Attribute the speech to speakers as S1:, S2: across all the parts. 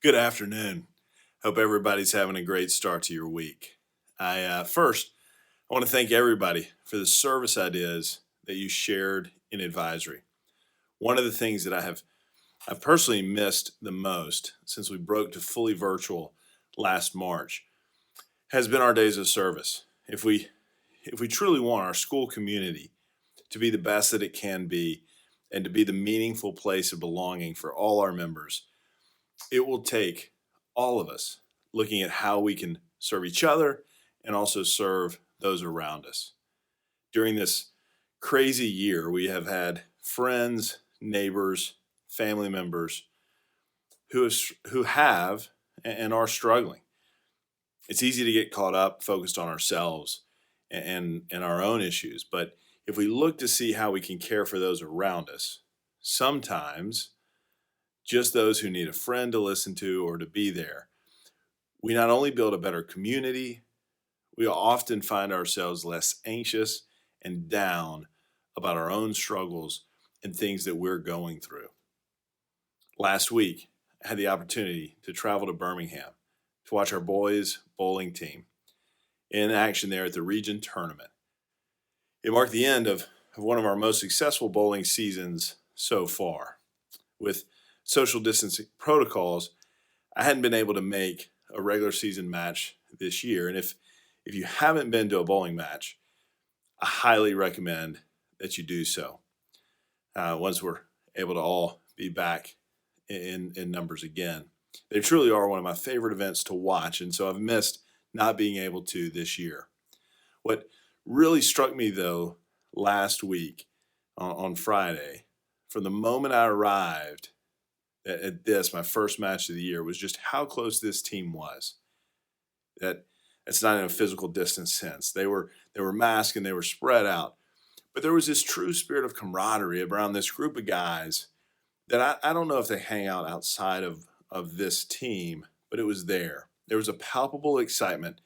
S1: Good afternoon. Hope everybody's having a great start to your week. First, I want to thank everybody for the service ideas that you shared in advisory. One of the things that I've personally missed the most since we broke to fully virtual last March has been our days of service. If we truly want our school community to be the best that it can be and to be the meaningful place of belonging for all our members, it will take all of us looking at how we can serve each other and also serve those around us. During this crazy year, we have had friends, neighbors, family members who have and are struggling. It's easy to get caught up, focused on ourselves and our own issues. But if we look to see how we can care for those around us, sometimes just those who need a friend to listen to or to be there, we not only build a better community, we often find ourselves less anxious and down about our own struggles and things that we're going through. Last week, I had the opportunity to travel to Birmingham to watch our boys' bowling team in action there at the region tournament. It marked the end of one of our most successful bowling seasons so far. With social distancing protocols, I hadn't been able to make a regular season match this year. And if you haven't been to a bowling match, I highly recommend that you do so once we're able to all be back in numbers again. They truly are one of my favorite events to watch, and so I've missed not being able to this year. What really struck me, though, last week on Friday, from the moment I arrived at this, my first match of the year, was just how close this team was. That's not in a physical distance sense. They were masked and they were spread out, but there was this true spirit of camaraderie around this group of guys that I don't know if they hang out outside of this team, but it was there. There was a palpable excitement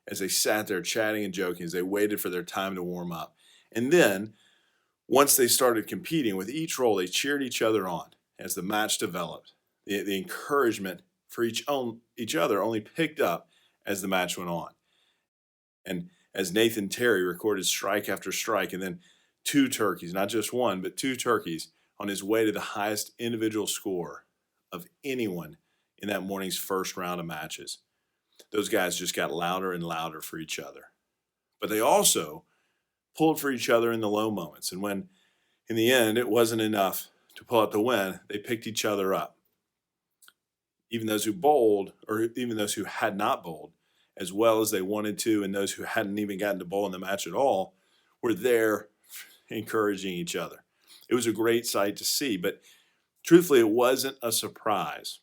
S1: as they sat there chatting and joking as they waited for their time to warm up. And then, once they started competing, with each roll, they cheered each other on as the match developed. The encouragement for each other only picked up as the match went on. And as Nathan Terry recorded strike after strike, and then two turkeys, not just one, but two turkeys, on his way to the highest individual score of anyone in that morning's first round of matches. Those guys just got louder and louder for each other. But they also pulled for each other in the low moments. And when, in the end, it wasn't enough to pull out the win, they picked each other up. Even those who bowled, or even those who had not bowled as well as they wanted to, and those who hadn't even gotten to bowl in the match at all, were there encouraging each other. It was a great sight to see, but truthfully, it wasn't a surprise.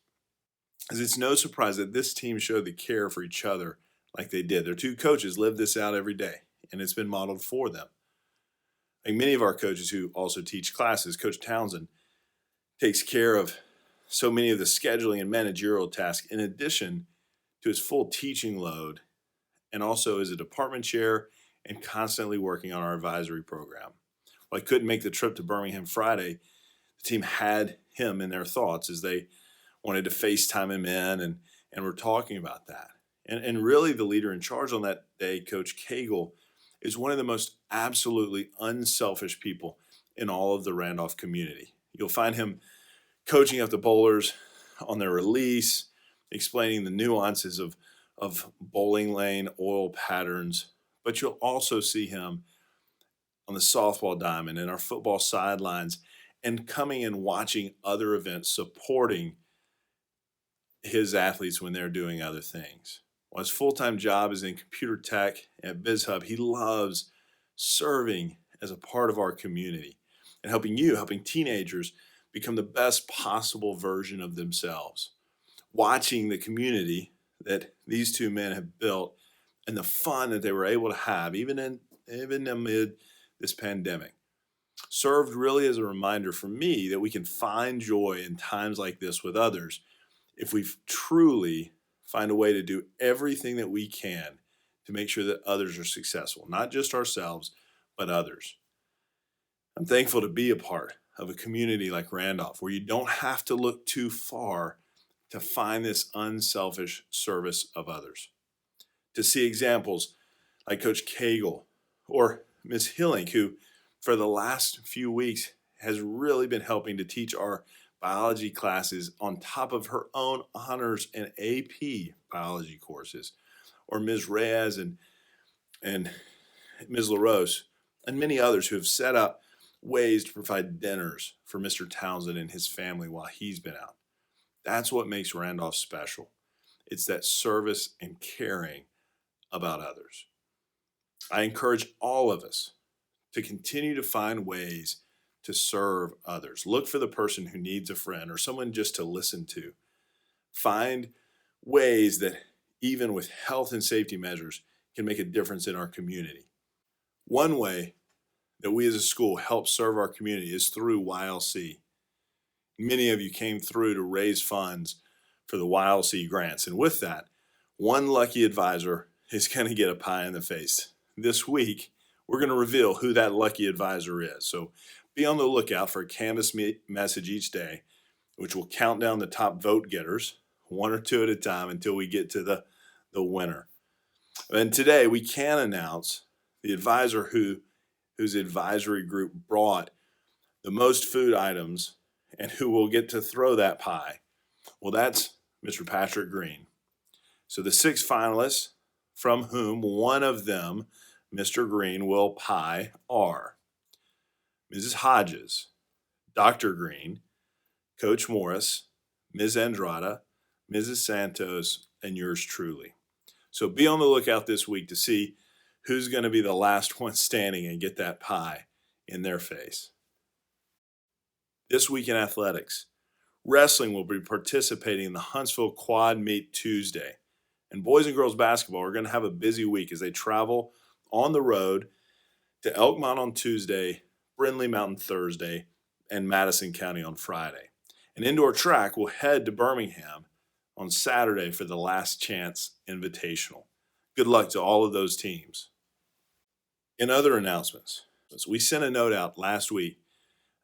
S1: As it's no surprise that this team showed the care for each other like they did. Their two coaches lived this out every day, and it's been modeled for them. Like many of our coaches who also teach classes, Coach Townsend takes care of so many of the scheduling and managerial tasks in addition to his full teaching load, and also is a department chair and constantly working on our advisory program. While I couldn't make the trip to Birmingham Friday, the team had him in their thoughts as they wanted to FaceTime him in and were talking about that. And really the leader in charge on that day, Coach Cagle, is one of the most absolutely unselfish people in all of the Randolph community. You'll find him coaching up the bowlers on their release, explaining the nuances of bowling lane oil patterns, but you'll also see him on the softball diamond and our football sidelines and coming and watching other events, supporting his athletes when they're doing other things. While his full-time job is in computer tech at BizHub, he loves serving as a part of our community and helping teenagers become the best possible version of themselves. Watching the community that these two men have built and the fun that they were able to have, even amid this pandemic, served really as a reminder for me that we can find joy in times like this with others if we truly find a way to do everything that we can to make sure that others are successful, not just ourselves, but others. I'm thankful to be a part of a community like Randolph, where you don't have to look too far to find this unselfish service of others, to see examples like Coach Cagle or Ms. Hillink, who for the last few weeks has really been helping to teach our biology classes on top of her own honors and AP biology courses, or Ms. Reyes and Ms. LaRose, and many others who have set up ways to provide dinners for Mr. Townsend and his family while he's been out. That's what makes Randolph special. It's that service and caring about others. I encourage all of us to continue to find ways to serve others. Look for the person who needs a friend or someone just to listen to. Find ways that, even with health and safety measures, can make a difference in our community. One way that we as a school help serve our community is through YLC. Many of you came through to raise funds for the YLC grants, and with that, one lucky advisor is going to get a pie in the face. This week, we're going to reveal who that lucky advisor is. So be on the lookout for a Canvas message each day, which will count down the top vote getters, one or two at a time, until we get to the winner. And today, we can announce the advisor whose advisory group brought the most food items and who will get to throw that pie. Well, that's Mr. Patrick Green. So the 6 finalists, from whom one of them, Mr. Green, will pie are Mrs. Hodges, Dr. Green, Coach Morris, Ms. Andrada, Mrs. Santos, and yours truly. So be on the lookout this week to see who's going to be the last one standing and get that pie in their face. This week in athletics, wrestling will be participating in the Huntsville Quad Meet Tuesday. And boys and girls basketball are going to have a busy week as they travel on the road to Elkmont on Tuesday, Brindley Mountain Thursday, and Madison County on Friday. And indoor track will head to Birmingham on Saturday for the Last Chance Invitational. Good luck to all of those teams. In other announcements, we sent a note out last week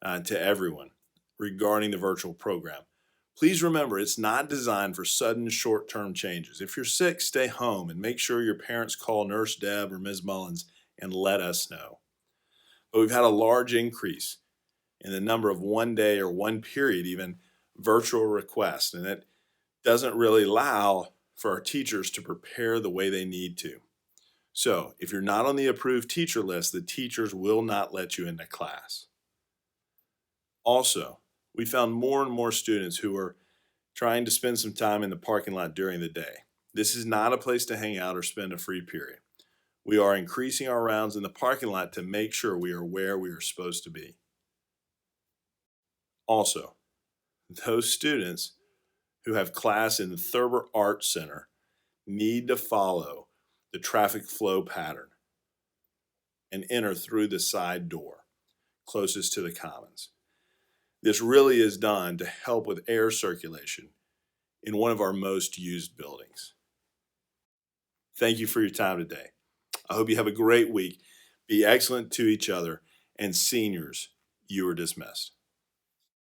S1: to everyone regarding the virtual program. Please remember, it's not designed for sudden short-term changes. If you're sick, stay home and make sure your parents call Nurse Deb or Ms. Mullins and let us know. But we've had a large increase in the number of one-day or one-period even virtual requests, and it doesn't really allow for our teachers to prepare the way they need to. So if you're not on the approved teacher list, the teachers will not let you into class. Also, we found more and more students who are trying to spend some time in the parking lot during the day. This is not a place to hang out or spend a free period. We are increasing our rounds in the parking lot to make sure we are where we are supposed to be. Also, those students who have class in the Thurber Art Center need to follow the traffic flow pattern and enter through the side door closest to the commons. This really is done to help with air circulation in one of our most used buildings. Thank you for your time today. I hope you have a great week. Be excellent to each other, and seniors, you are dismissed.